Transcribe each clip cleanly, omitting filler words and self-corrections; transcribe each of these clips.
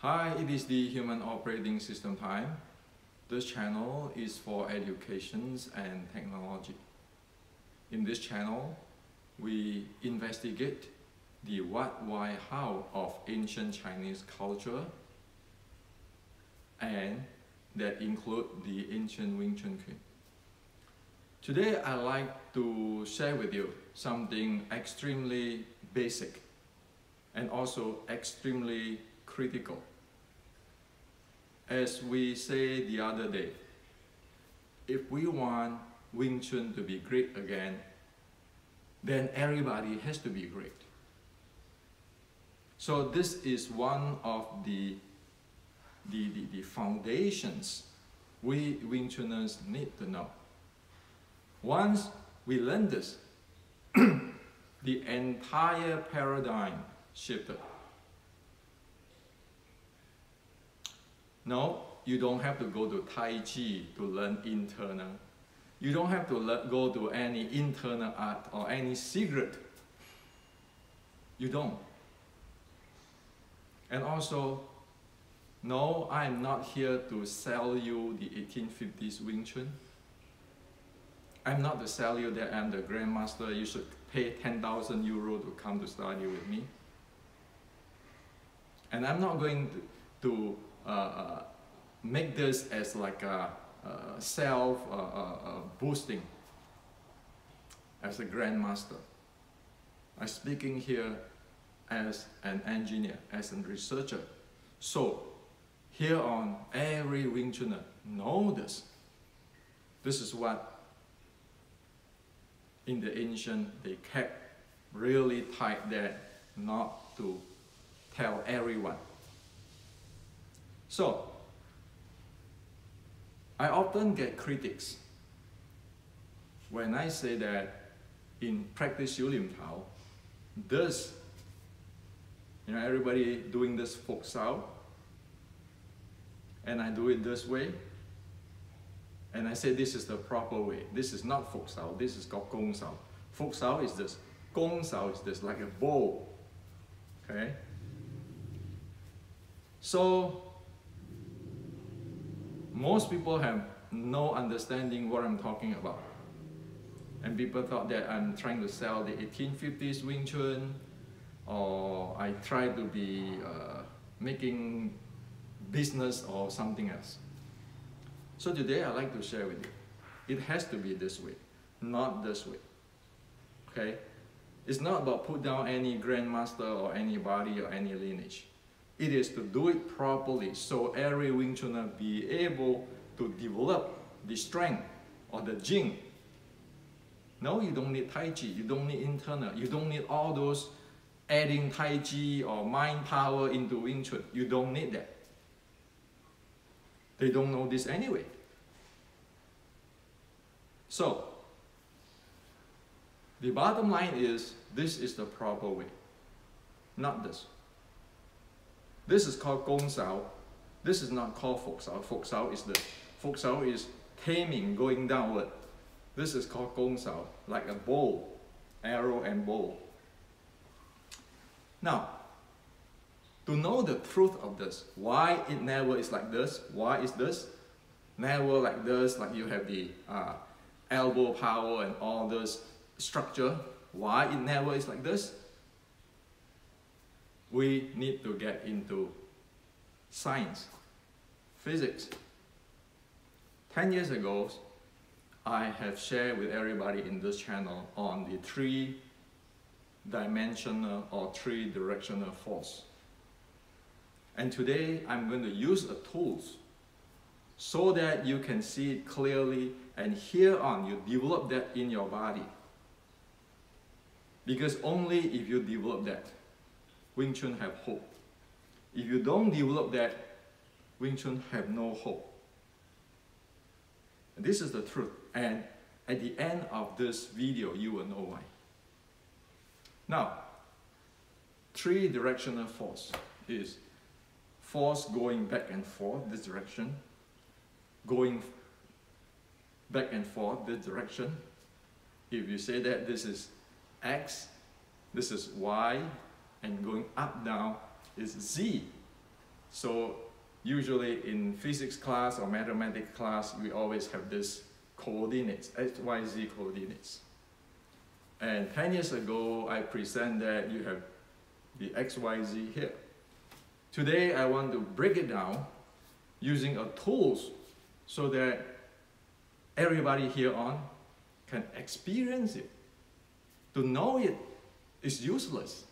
Hi, it is the Human Operating System time. This channel is for educations and technology. In this channel, we investigate the what, why, how of ancient Chinese culture, and that include the ancient Wing Chun. Today, I'd like to share with you something extremely basic and also extremely critical. As we said the other day, if we want Wing Chun to be great again, then everybody has to be great. So this is one of the foundations we Wing Chuners need to know. Once we learn this, the entire paradigm shifted. No, you don't have to go to Tai Chi to learn internal. You don't have to go to any internal art or any secret. You don't. And also, no, I'm not here to sell you the 1850s Wing Chun. I'm not to sell you that I'm the grandmaster, you should pay 10,000 euro to come to study with me. And I'm not going to make this as like a self-boosting as a grandmaster. I'm speaking here as an engineer, as a researcher. So here on, every Wing Chuner know this. This is what in the ancient they kept really tight there, not to tell everyone. So I often get critics when I say that in practice Xiu Lim Tao, this, everybody doing this Fok Sao, and I do it this way, and I say this is the proper way. This is not Fok Sao, this is called Gong Sao. Fok Sao is this, Gong Sao is this, like a bow. Okay? So most people have no understanding what I'm talking about. And people thought that I'm trying to sell the 1850s Wing Chun, or I try to be making business or something else. So today I'd like to share with you. It has to be this way, not this way. Okay? It's not about put down any grandmaster or anybody or any lineage. It is to do it properly so every Wing Chuner be able to develop the strength or the Jing. No, you don't need Tai Chi, you don't need internal, you don't need all those adding Tai Chi or mind power into Wing Chun. You don't need that. They don't know this anyway. So, the bottom line is, this is the proper way, not this. This is called Gong Sao. This is not called Fok Sao. Fok Sao is this. Fok Sao is taming, going downward. This is called Gong Sao, like a bow, arrow and bow. Now, to know the truth of this, why it never is like this, why is this never like this, like you have the elbow power and all this structure, why it never is like this, we need to get into science, physics. 10 years ago, I have shared with everybody in this channel on the three-dimensional or three-directional force. And today, I'm going to use a tools so that you can see it clearly, and here on, you develop that in your body. Because only if you develop that, Wing Chun have hope. If you don't develop that, Wing Chun have no hope. And this is the truth. And at the end of this video, you will know why. Now, three-directional force is force going back and forth this direction, going back and forth this direction. If you say that this is X, this is Y, and going up, down is Z. So usually in physics class or mathematics class, we always have this coordinates, X, Y, Z coordinates. And 10 years ago, I present that you have the X, Y, Z here. Today, I want to break it down using a tools so that everybody here on can experience it. To know it is useless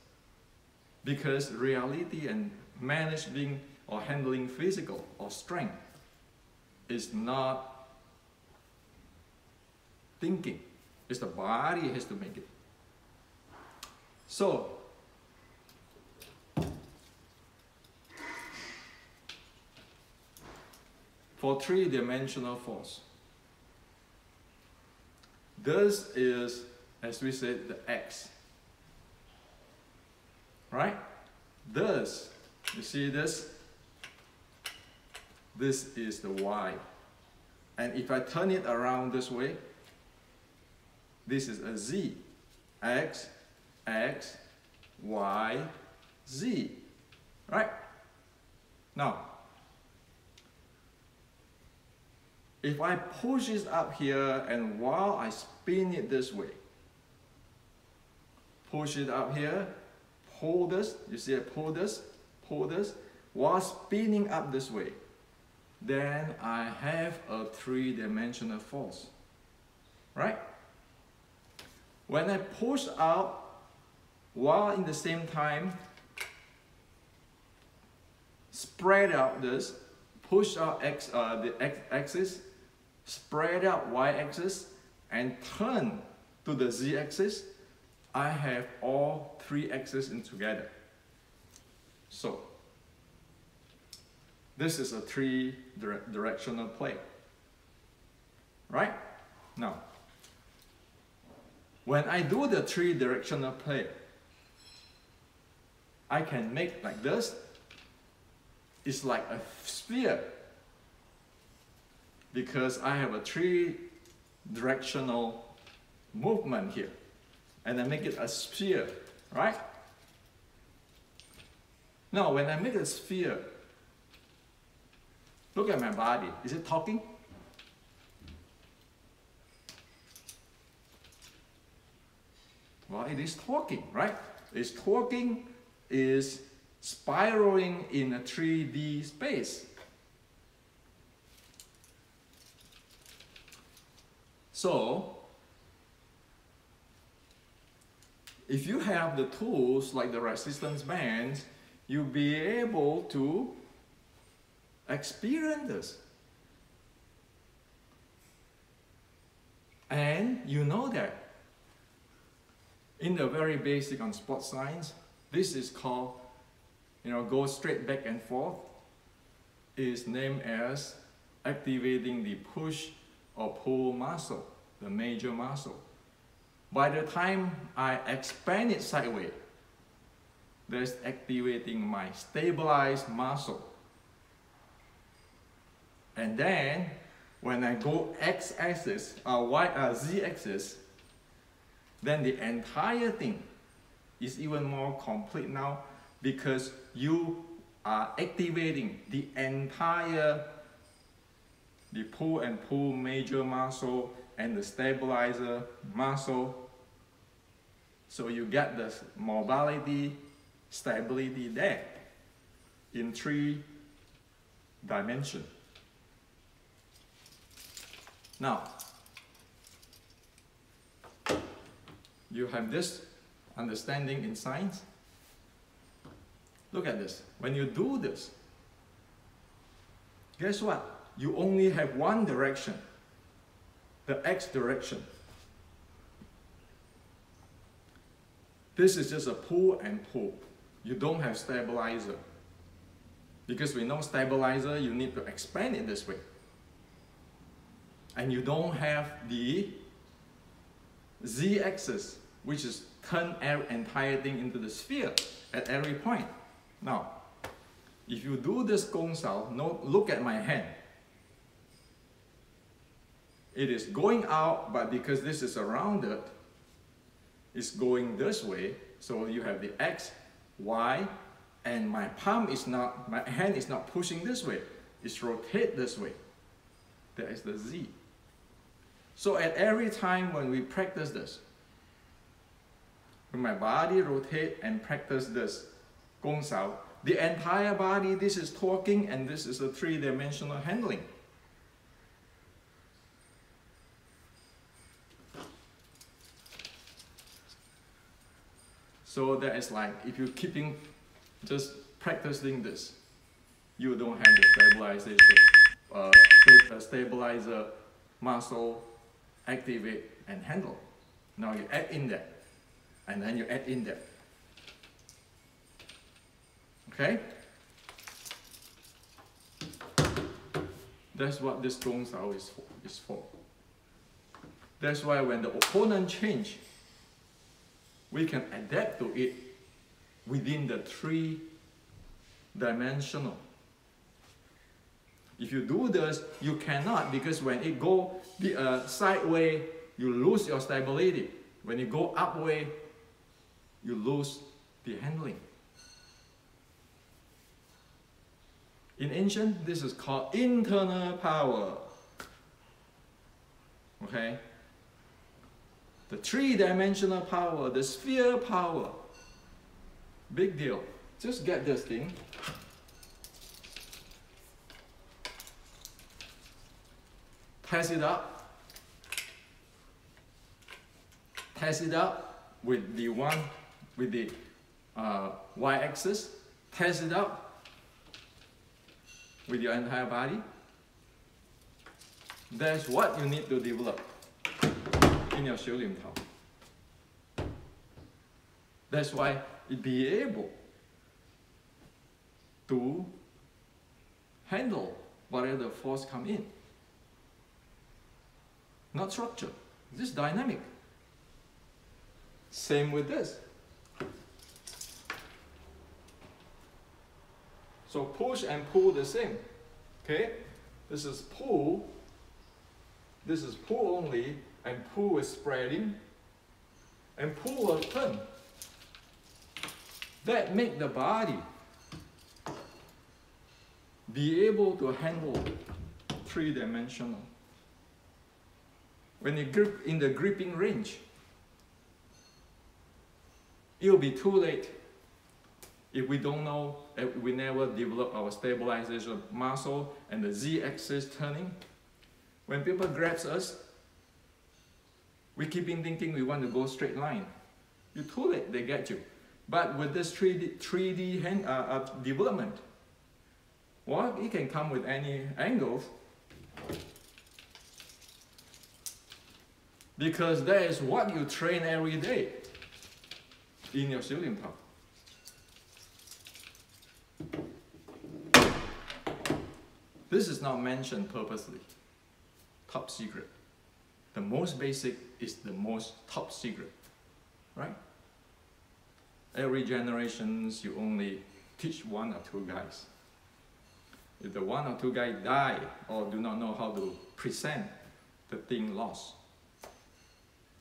because reality and managing or handling physical or strength is not thinking. It's the body has to make it. So, for three-dimensional force, this is, as we said, the X. Right? This, you see this? This is the Y. And if I turn it around this way, this is a Z. X, X, Y, Z. Right? Now, if I push it up here and while I spin it this way, push it up here, pull this, you see I pull this, while spinning up this way, then I have a three-dimensional force, right? When I push out, while in the same time, spread out this, push out the x-axis, spread out y-axis, and turn to the z-axis, I have all three axes in together. So, this is a three-directional play. Right? Now, when I do the three-directional play, I can make like this. It's like a sphere because I have a three-directional movement here. And I make it a sphere, right? Now, when I make a sphere, look at my body. Is it talking? Well, it is talking, right? It's talking, is spiraling in a 3D space. So, if you have the tools like the resistance bands, you'll be able to experience this. And you know that in the very basic on sports science, this is called, go straight back and forth, is named as activating the push or pull muscle, the major muscle. By the time I expand it sideways, that's activating my stabilized muscle. And then, when I go x-axis, z-axis, then the entire thing is even more complete now because you are activating the entire, the pull and pull major muscle and the stabilizer muscle. So you get the mobility, stability there in 3 dimensions. Now, you have this understanding in science. Look at this. When you do this, guess what? You only have one direction, the x direction. This is just a pull and pull. You don't have stabilizer. Because we know stabilizer, you need to expand it this way. And you don't have the z-axis, which is turn entire thing into the sphere at every point. Now, if you do this gong sao, look at my hand. It is going out, but because this is rounded, it's going this way. So you have the x, y, and my palm is not, my hand is not pushing this way, it's rotate this way. That is the Z. So at every time when we practice this, when my body rotate and practice this Gong Sao, the entire body, this is torquing and this is a three-dimensional handling. So that is like, if you're keeping, just practicing this, you don't have the stabilizer muscle activate and handle. Now you add in that, and then you add in that. Okay? That's what this Gong Sao is for. That's why when the opponent change, we can adapt to it within the three-dimensional. If you do this, you cannot, because when it go sideways, you lose your stability. When you go upway, you lose the handling. In ancient, this is called internal power. Okay? The three-dimensional power, the sphere power. Big deal. Just get this thing. Test it up. Test it up with the y-axis. Test it up with your entire body. That's what you need to develop in your 小念頭. That's why it be able to handle whatever force come in. Not structure, this is dynamic. Same with this. So push and pull the same. Okay? This is pull. This is pull only, and pull is spreading, and pull will turn. That make the body be able to handle three-dimensional. When you grip in the gripping range, it will be too late if we don't know, if we never develop our stabilization muscle and the Z-axis turning. When people grabs us, we keep in thinking we want to go straight line. You're too late, they get you. But with this 3D development, well, it can come with any angles. Because that is what you train every day in your 小念頭. This is not mentioned purposely. Top secret. The most basic is the most top secret, right? Every generations you only teach one or two guys. If the one or two guys die or do not know how to present, the thing lost.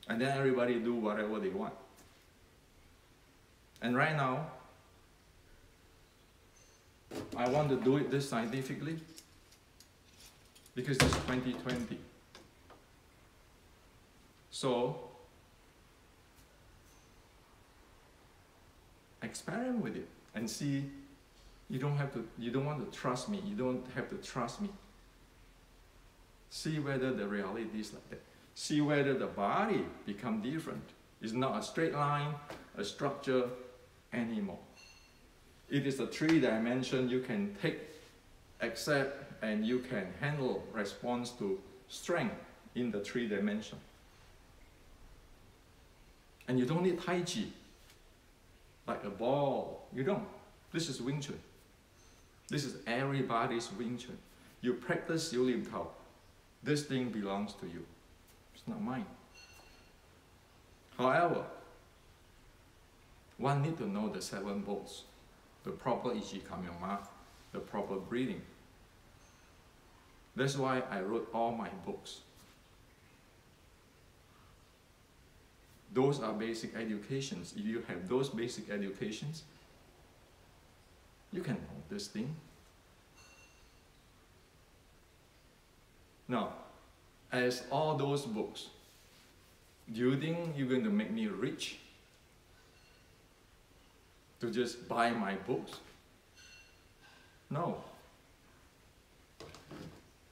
And then everybody do whatever they want. And right now, I want to do it this scientifically because it's 2020. So, experiment with it and see. You don't want to trust me. You don't have to trust me. See whether the reality is like that. See whether the body become different. It's not a straight line, a structure anymore. It is a three-dimension you can take, accept, and you can handle response to strength in the three-dimension. And you don't need Tai Chi, like a ball. You don't. This is Wing Chun. This is everybody's Wing Chun. You practice 小念頭. This thing belongs to you. It's not mine. However, one need to know the 7 bolts, the proper Ichi-Kamyama, the proper breathing. That's why I wrote all my books. Those are basic educations. If you have those basic educations, You can know this thing. Now, as all those books, do you think you're going to make me rich to just buy my books? No.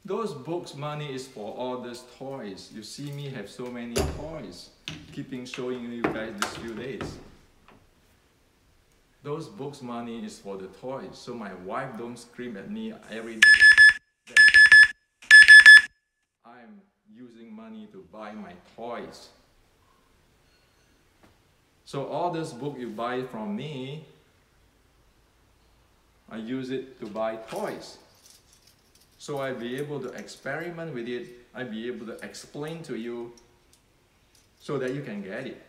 Those books' money is for all these toys. You see me have so many toys, keeping showing you guys these few days. Those books' money is for the toys, so my wife don't scream at me every day that I'm using money to buy my toys. So all this book you buy from me, I use it to buy toys. So I'll be able to experiment with it, I'll be able to explain to you so that you can get it.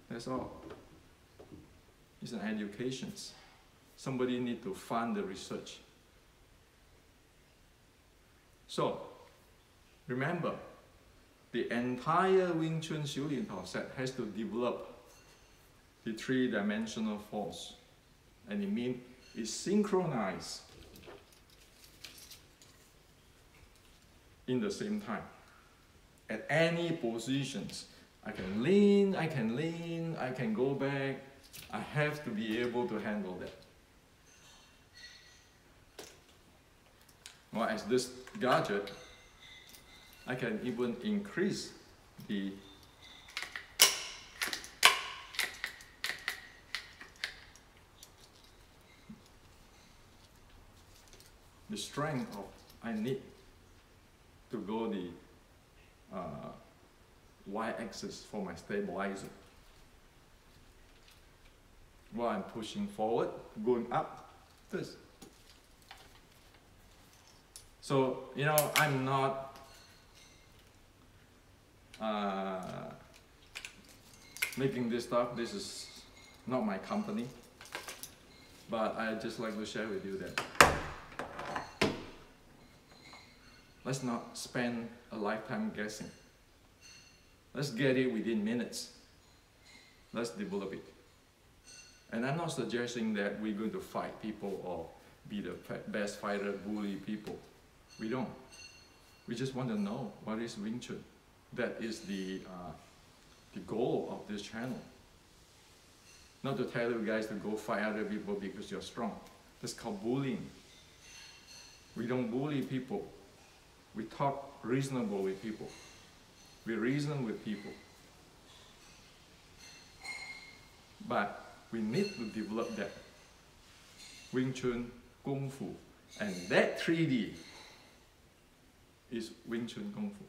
That's all. It's an education. Somebody need to fund the research. So, remember, the entire Wing Chun 修炼套 set has to develop the three-dimensional force. And it means it's synchronized in the same time. At any positions, I can lean, I can go back. I have to be able to handle that. Well, as this gadget, I can even increase the strength of I need to go the y-axis for my stabilizer. While I'm pushing forward, going up, this. So, you know, I'm not making this stuff. This is not my company. But I just like to share with you that let's not spend a lifetime guessing. Let's get it within minutes. Let's develop it. And I'm not suggesting that we're going to fight people or be the best fighter, bully people. We don't. We just want to know what is Wing Chun. That is the goal of this channel. Not to tell you guys to go fight other people because you're strong. That's called bullying. We don't bully people. We talk reasonable with people. We reason with people. But we need to develop that Wing Chun Kung Fu. And that 3D is Wing Chun Kung Fu.